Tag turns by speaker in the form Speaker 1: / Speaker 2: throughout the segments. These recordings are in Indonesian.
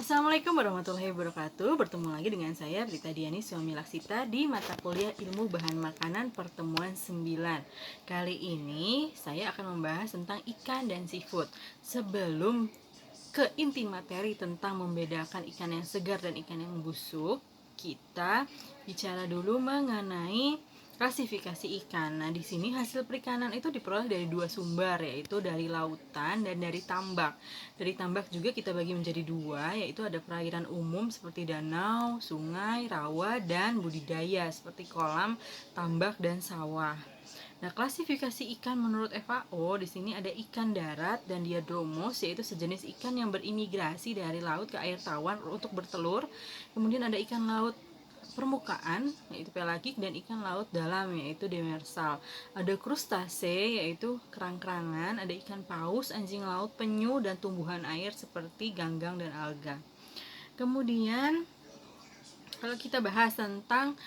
Speaker 1: Assalamualaikum warahmatullahi wabarakatuh. Bertemu lagi dengan saya Rita Diani Suami Laksita di mata kuliah Ilmu Bahan Makanan pertemuan 9. Kali ini saya akan membahas tentang ikan dan seafood. Sebelum ke inti materi tentang membedakan ikan yang segar dan ikan yang busuk, kita bicara dulu mengenai klasifikasi ikan. Nah, di sini hasil perikanan itu diperoleh dari dua sumber, yaitu dari lautan dan dari tambak. Dari tambak juga kita bagi menjadi dua, yaitu ada perairan umum seperti danau, sungai, rawa, dan budidaya seperti kolam, tambak, dan sawah. Nah, klasifikasi ikan menurut FAO di sini ada ikan darat dan diadromos, yaitu sejenis ikan yang berimigrasi dari laut ke air tawar untuk bertelur. Kemudian ada ikan laut permukaan, yaitu pelagik, dan ikan laut dalam, yaitu demersal. Ada krustase, yaitu kerang-kerangan, ada ikan paus, anjing laut, penyu, dan tumbuhan air seperti ganggang dan alga. Kemudian kalau kita bahas tentang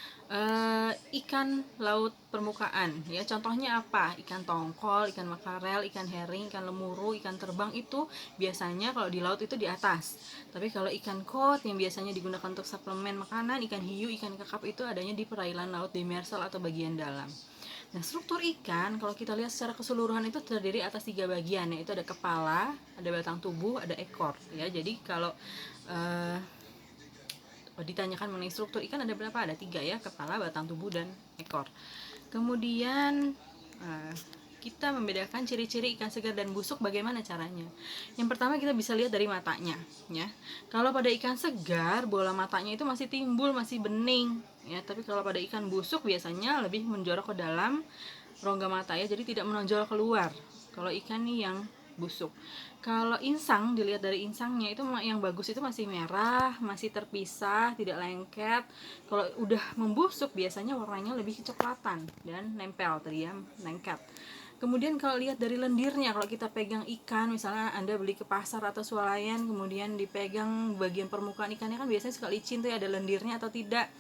Speaker 1: ikan laut permukaan, ya, contohnya apa? Ikan tongkol, ikan makarel, ikan herring, ikan lemuru, ikan terbang itu biasanya kalau di laut itu di atas. Tapi kalau ikan kod yang biasanya digunakan untuk suplemen makanan, ikan hiu, ikan kakap itu adanya di perairan laut demersal atau bagian dalam. Nah, struktur ikan kalau kita lihat secara keseluruhan itu terdiri atas 3 bagian, yaitu ada kepala, ada batang tubuh, ada ekor. Ya, jadi kalau ditanyakan mengenai struktur ikan ada berapa? Ada 3 ya, kepala, batang tubuh, dan ekor. Kemudian kita membedakan ciri-ciri ikan segar dan busuk bagaimana caranya. Yang pertama kita bisa lihat dari matanya, ya. Kalau pada ikan segar bola matanya itu masih timbul, masih bening, ya. Tapi kalau pada ikan busuk biasanya lebih menjorok ke dalam rongga mata, ya, jadi tidak menonjol keluar. Kalau ikan nih yang busuk. Kalau insang, dilihat dari insangnya itu yang bagus itu masih merah, masih terpisah, tidak lengket. Kalau udah membusuk biasanya warnanya lebih kecoklatan dan nempel, terdiam, lengket. Kemudian kalau lihat dari lendirnya, kalau kita pegang ikan, misalnya Anda beli ke pasar atau swalayan, kemudian dipegang bagian permukaan ikannya kan biasanya suka licin tuh, ada lendirnya atau tidak.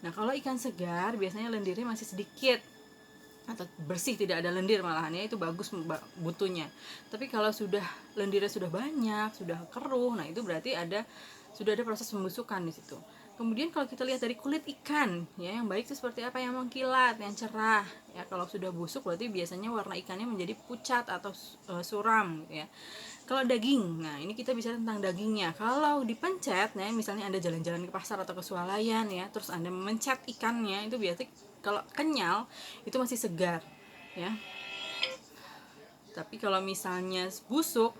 Speaker 1: Nah, kalau ikan segar biasanya lendirnya masih sedikit atau bersih, tidak ada lendir malahan, ya, itu bagus butuhnya. Tapi kalau sudah lendirnya sudah banyak, sudah keruh, nah itu berarti sudah ada proses pembusukan di situ. Kemudian kalau kita lihat dari kulit ikan, ya, yang baik itu seperti apa? Yang mengkilat, yang cerah, ya. Kalau sudah busuk berarti biasanya warna ikannya menjadi pucat atau suram, ya. Kalau daging, nah ini kita bicara tentang dagingnya. Kalau dipencet, nah misalnya Anda jalan-jalan ke pasar atau ke swalayan, ya, terus Anda memencet ikannya, itu biasanya kalau kenyal itu masih segar, ya. Tapi kalau misalnya busuk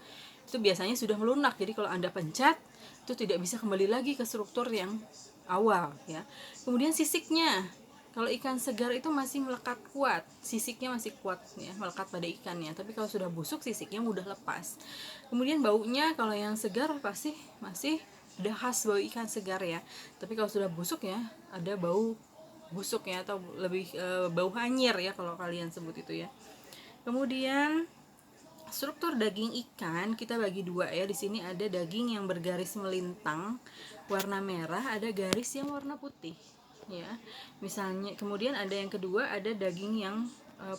Speaker 1: itu biasanya sudah melunak. Jadi kalau Anda pencet itu tidak bisa kembali lagi ke struktur yang awal, ya. Kemudian sisiknya. Kalau ikan segar itu masih melekat kuat, sisiknya masih kuat, ya, melekat pada ikannya. Tapi kalau sudah busuk sisiknya mudah lepas. Kemudian baunya kalau yang segar pasti masih udah khas bau ikan segar, ya. Tapi kalau sudah busuk, ya, ada bau busuk, ya, atau lebih bau hanyir, ya, kalau kalian sebut itu, ya. Kemudian struktur daging ikan kita bagi dua, ya. Di sini ada daging yang bergaris melintang warna merah, ada garis yang warna putih, ya. Misalnya, kemudian ada yang kedua, ada daging yang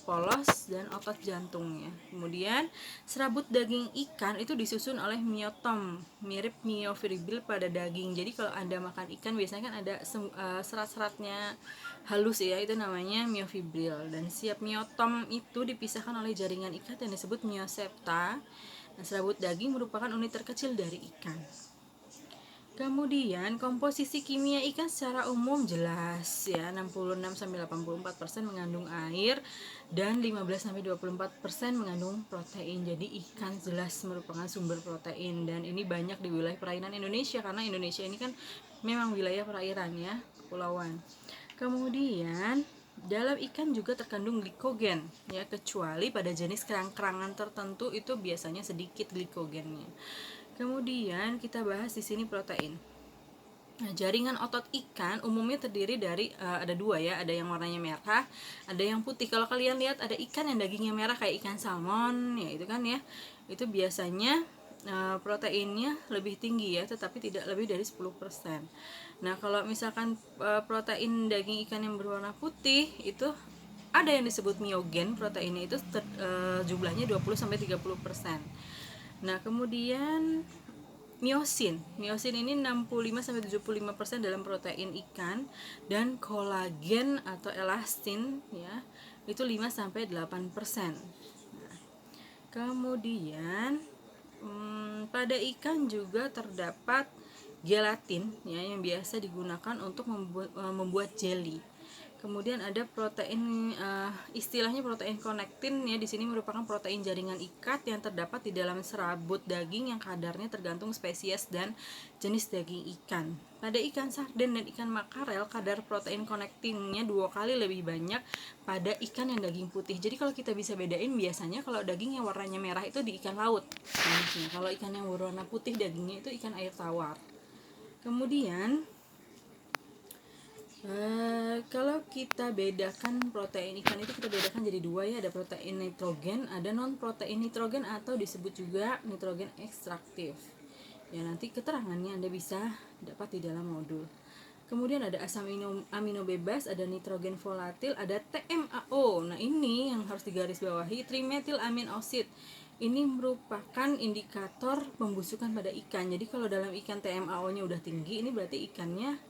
Speaker 1: polos dan otot jantungnya. Kemudian serabut daging ikan itu disusun oleh miotom, mirip miofibril pada daging. Jadi kalau Anda makan ikan biasanya kan ada serat-seratnya halus, ya, itu namanya miofibril. Dan setiap miotom itu dipisahkan oleh jaringan ikat yang disebut miosepta. Nah, serabut daging merupakan unit terkecil dari ikan. Kemudian komposisi kimia ikan secara umum jelas, ya, 66-84% mengandung air dan 15-24% mengandung protein. Jadi ikan jelas merupakan sumber protein, dan ini banyak di wilayah perairan Indonesia karena Indonesia ini kan memang wilayah perairan, ya, kepulauan. Kemudian dalam ikan juga terkandung glikogen, ya, kecuali pada jenis kerang-kerangan tertentu itu biasanya sedikit glikogennya. Kemudian kita bahas di sini protein. Nah, jaringan otot ikan umumnya terdiri dari ada dua, ya, ada yang warnanya merah, ada yang putih. Kalau kalian lihat ada ikan yang dagingnya merah kayak ikan salmon, ya, itu kan, ya, itu biasanya proteinnya lebih tinggi, ya, tetapi tidak lebih dari 10%. Nah, kalau misalkan protein daging ikan yang berwarna putih itu ada yang disebut miogen, proteinnya itu jumlahnya 20-30%. Nah, kemudian miosin. Miosin ini 65-75% dalam protein ikan, dan kolagen atau elastin ya itu 5-8%. Kemudian pada ikan juga terdapat gelatin ya yang biasa digunakan untuk membuat jelly. Kemudian ada protein, istilahnya protein konektin ya, di sini merupakan protein jaringan ikat yang terdapat di dalam serabut daging yang kadarnya tergantung spesies dan jenis daging ikan. Pada ikan sarden dan ikan makarel, kadar protein konektinnya 2 kali lebih banyak pada ikan yang daging putih. Jadi kalau kita bisa bedain, biasanya kalau daging yang warnanya merah itu di ikan laut. Kalau ikan yang berwarna putih dagingnya itu ikan air tawar. Kemudian kalau kita bedakan protein ikan itu, kita bedakan jadi dua ya, ada protein nitrogen, ada non protein nitrogen atau disebut juga nitrogen ekstraktif. Ya, nanti keterangannya Anda bisa dapat di dalam modul. Kemudian ada asam amino bebas, ada nitrogen volatil, ada TMAO. Nah, ini yang harus digarisbawahi, trimethylamine acid. Ini merupakan indikator pembusukan pada ikan. Jadi kalau dalam ikan TMAO-nya udah tinggi, ini berarti ikannya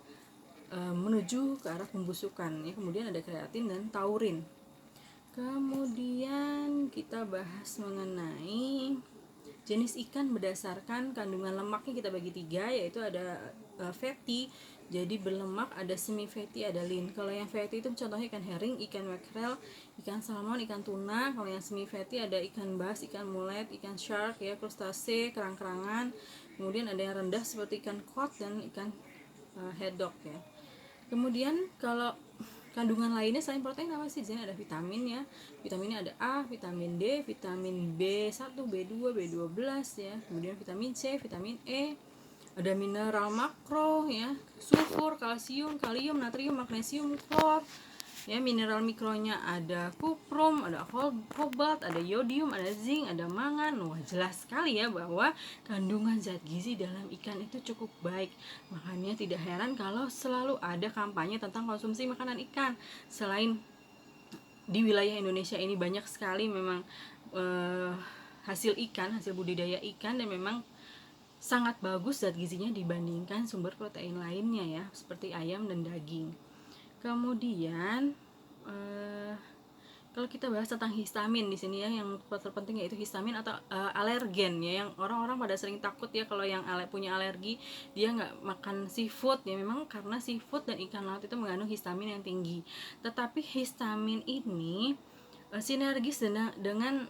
Speaker 1: menuju ke arah pembusukan ya. Kemudian ada kreatin dan taurin. Kemudian kita bahas mengenai jenis ikan berdasarkan kandungan lemaknya, kita bagi 3, yaitu ada fatty, jadi berlemak, ada semi fatty, ada lean. Kalau yang fatty itu contohnya ikan herring, ikan makrel, ikan salmon, ikan tuna. Kalau yang semi fatty ada ikan bass, ikan mullet, ikan shark ya, krustase, kerang-kerangan. Kemudian ada yang rendah seperti ikan cod dan ikan haddock ya. Kemudian kalau kandungan lainnya selain protein apa sih? Di sini ada vitamin ya. Vitaminnya ada A, vitamin D, vitamin B1, B2, B12 ya. Kemudian vitamin C, vitamin E. Ada mineral makro ya, sulfur, kalsium, kalium, natrium, magnesium, klor. Ya, mineral mikronya ada kuprum, ada kobalt, ada yodium, ada zinc, ada mangan. Wah, jelas sekali ya bahwa kandungan zat gizi dalam ikan itu cukup baik. Makanya tidak heran kalau selalu ada kampanye tentang konsumsi makanan ikan. Selain di wilayah Indonesia ini banyak sekali memang hasil budidaya ikan, dan memang sangat bagus zat gizinya dibandingkan sumber protein lainnya ya, seperti ayam dan daging. Kemudian kalau kita bahas tentang histamin di sini ya, yang terpenting yaitu histamin atau alergen ya, yang orang-orang pada sering takut ya kalau yang punya alergi dia nggak makan seafood ya. Memang karena seafood dan ikan laut itu mengandung histamin yang tinggi, tetapi histamin ini sinergis dengan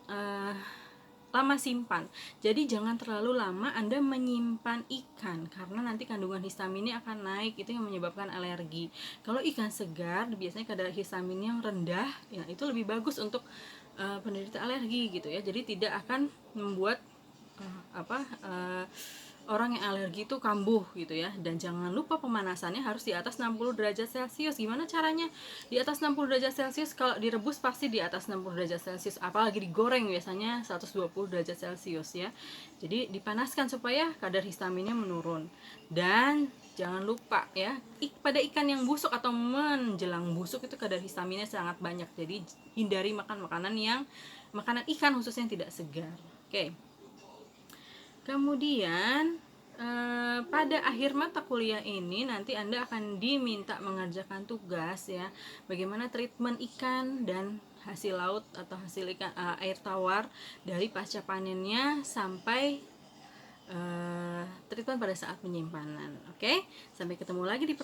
Speaker 1: lama simpan. Jadi jangan terlalu lama Anda menyimpan ikan, karena nanti kandungan histaminnya akan naik, itu yang menyebabkan alergi. Kalau ikan segar biasanya kadar histaminnya yang rendah ya, itu lebih bagus untuk penderita alergi gitu ya. Jadi tidak akan membuat orang yang alergi itu kambuh gitu ya. Dan jangan lupa pemanasannya harus di atas 60 derajat Celcius. Gimana caranya? Di atas 60 derajat Celcius, kalau direbus pasti di atas 60 derajat Celcius, apalagi digoreng biasanya 120 derajat Celcius ya. Jadi dipanaskan supaya kadar histaminnya menurun. Dan jangan lupa ya, pada ikan yang busuk atau menjelang busuk itu kadar histaminnya sangat banyak. Jadi hindari makan makanan ikan khususnya yang tidak segar. Oke. Kemudian pada akhir mata kuliah ini nanti Anda akan diminta mengerjakan tugas ya, bagaimana treatment ikan dan hasil laut atau hasil ikan air tawar dari pasca panennya sampai treatment pada saat penyimpanan. Oke, sampai ketemu lagi di